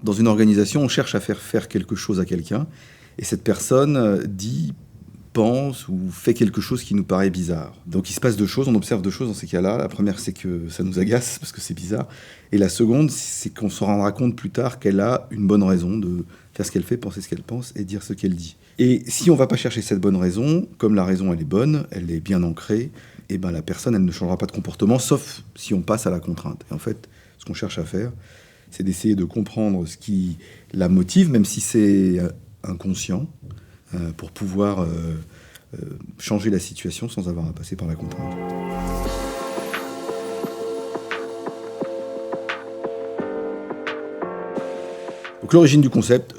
Dans une organisation, on cherche à faire quelque chose à quelqu'un, et cette personne dit, pense ou fait quelque chose qui nous paraît bizarre. Donc il se passe deux choses, on observe deux choses dans ces cas-là. La première, c'est que ça nous agace parce que c'est bizarre. Et la seconde, c'est qu'on se rendra compte plus tard qu'elle a une bonne raison de faire ce qu'elle fait, penser ce qu'elle pense et dire ce qu'elle dit. Et si on ne va pas chercher cette bonne raison, comme la raison elle est bonne, elle est bien ancrée, et ben la personne elle ne changera pas de comportement, sauf si on passe à la contrainte. Et en fait, ce qu'on cherche à faire, c'est d'essayer de comprendre ce qui la motive, même si c'est inconscient, pour pouvoir changer la situation sans avoir à passer par la contrainte. Donc l'origine du concept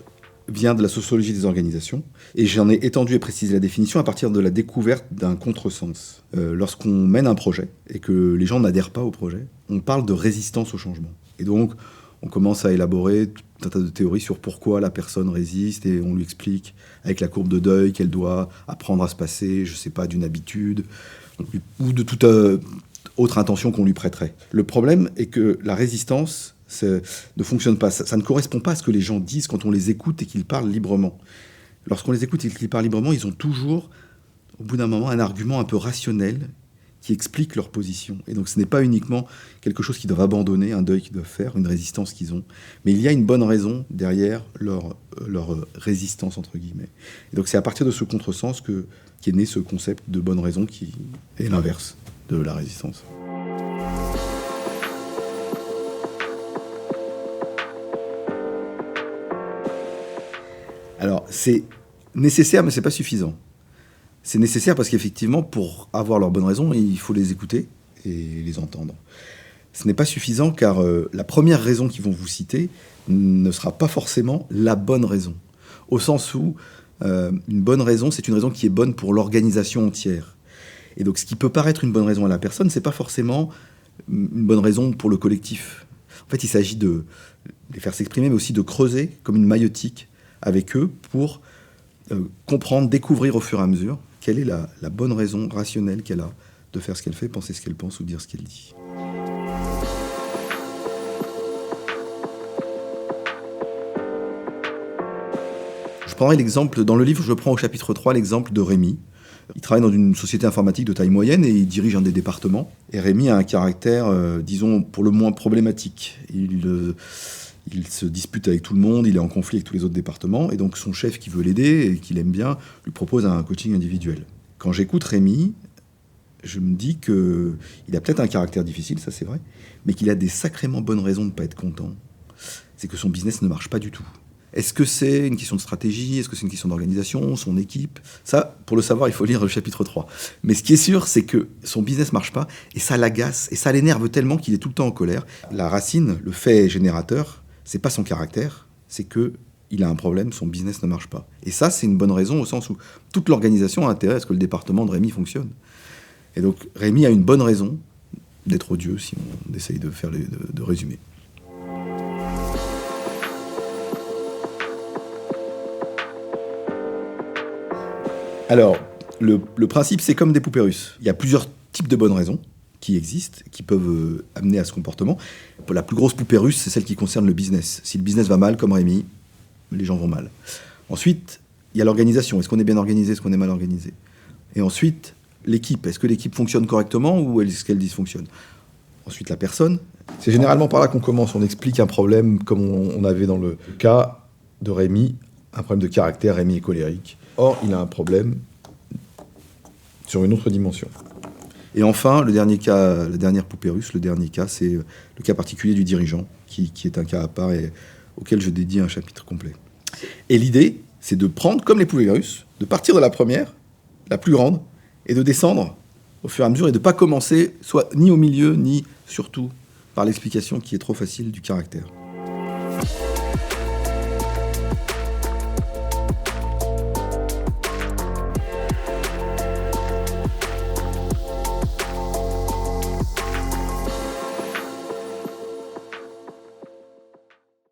vient de la sociologie des organisations, et j'en ai étendu et précisé la définition à partir de la découverte d'un contresens. Lorsqu'on mène un projet et que les gens n'adhèrent pas au projet, on parle de résistance au changement. Et donc, on commence à élaborer tout un tas de théories sur pourquoi la personne résiste, et on lui explique avec la courbe de deuil qu'elle doit apprendre à se passer, je sais pas, d'une habitude, ou de toute autre intention qu'on lui prêterait. Le problème est que la résistance ne fonctionne pas. Ça ne correspond pas à ce que les gens disent quand on les écoute et qu'ils parlent librement. Lorsqu'on les écoute et qu'ils parlent librement, ils ont toujours, au bout d'un moment, un argument un peu rationnel qui explique leur position. Et donc ce n'est pas uniquement quelque chose qu'ils doivent abandonner, un deuil qu'ils doivent faire, une résistance qu'ils ont, mais il y a une bonne raison derrière leur résistance, entre guillemets. Et donc c'est à partir de ce contresens qu'est né ce concept de bonne raison qui est l'inverse de la résistance. Alors c'est nécessaire, mais c'est pas suffisant. C'est nécessaire parce qu'effectivement, pour avoir leurs bonnes raisons, il faut les écouter et les entendre. Ce n'est pas suffisant car la première raison qu'ils vont vous citer ne sera pas forcément la bonne raison. Au sens où une bonne raison, c'est une raison qui est bonne pour l'organisation entière. Et donc ce qui peut paraître une bonne raison à la personne, c'est pas forcément une bonne raison pour le collectif. En fait, il s'agit de les faire s'exprimer, mais aussi de creuser comme une maïeutique avec eux pour comprendre, découvrir au fur et à mesure quelle est la bonne raison rationnelle qu'elle a de faire ce qu'elle fait, penser ce qu'elle pense ou dire ce qu'elle dit. Je prendrai l'exemple, dans le livre, je prends au chapitre 3 l'exemple de Rémi. Il travaille dans une société informatique de taille moyenne et il dirige un des départements. Et Rémi a un caractère, disons, pour le moins problématique. Il se dispute avec tout le monde, il est en conflit avec tous les autres départements, et donc son chef qui veut l'aider et qui l'aime bien lui propose un coaching individuel. Quand j'écoute Rémi, je me dis qu'il a peut-être un caractère difficile, ça c'est vrai, mais qu'il a des sacrément bonnes raisons de ne pas être content. C'est que son business ne marche pas du tout. Est-ce que c'est une question de stratégie? Est-ce que c'est une question d'organisation? Son équipe? Ça, pour le savoir, il faut lire le chapitre 3. Mais ce qui est sûr, c'est que son business ne marche pas, et ça l'agace, et ça l'énerve tellement qu'il est tout le temps en colère. La racine, le fait générateur, c'est pas son caractère, c'est qu'il a un problème, son business ne marche pas. Et ça, c'est une bonne raison au sens où toute l'organisation a intérêt à ce que le département de Rémi fonctionne. Et donc, Rémi a une bonne raison d'être odieux, si on essaye de résumer. Alors, le principe, c'est comme des poupées russes. Il y a plusieurs types de bonnes raisons qui existent, qui peuvent amener à ce comportement. La plus grosse poupée russe, c'est celle qui concerne le business. Si le business va mal, comme Rémi, les gens vont mal. Ensuite, il y a l'organisation. Est-ce qu'on est bien organisé? Est-ce qu'on est mal organisé? Et ensuite, l'équipe. Est-ce que l'équipe fonctionne correctement ou est-ce qu'elle dysfonctionne? Ensuite, la personne. C'est généralement par là qu'on commence. On explique un problème, comme on avait dans le cas de Rémi, un problème de caractère. Rémi est colérique. Or, il a un problème sur une autre dimension. Et enfin, le dernier cas, la dernière poupée russe, le dernier cas, c'est le cas particulier du dirigeant, qui est un cas à part et auquel je dédie un chapitre complet. Et l'idée, c'est de prendre, comme les poupées russes, de partir de la première, la plus grande, et de descendre au fur et à mesure, et de ne pas commencer soit ni au milieu, ni surtout par l'explication qui est trop facile du caractère.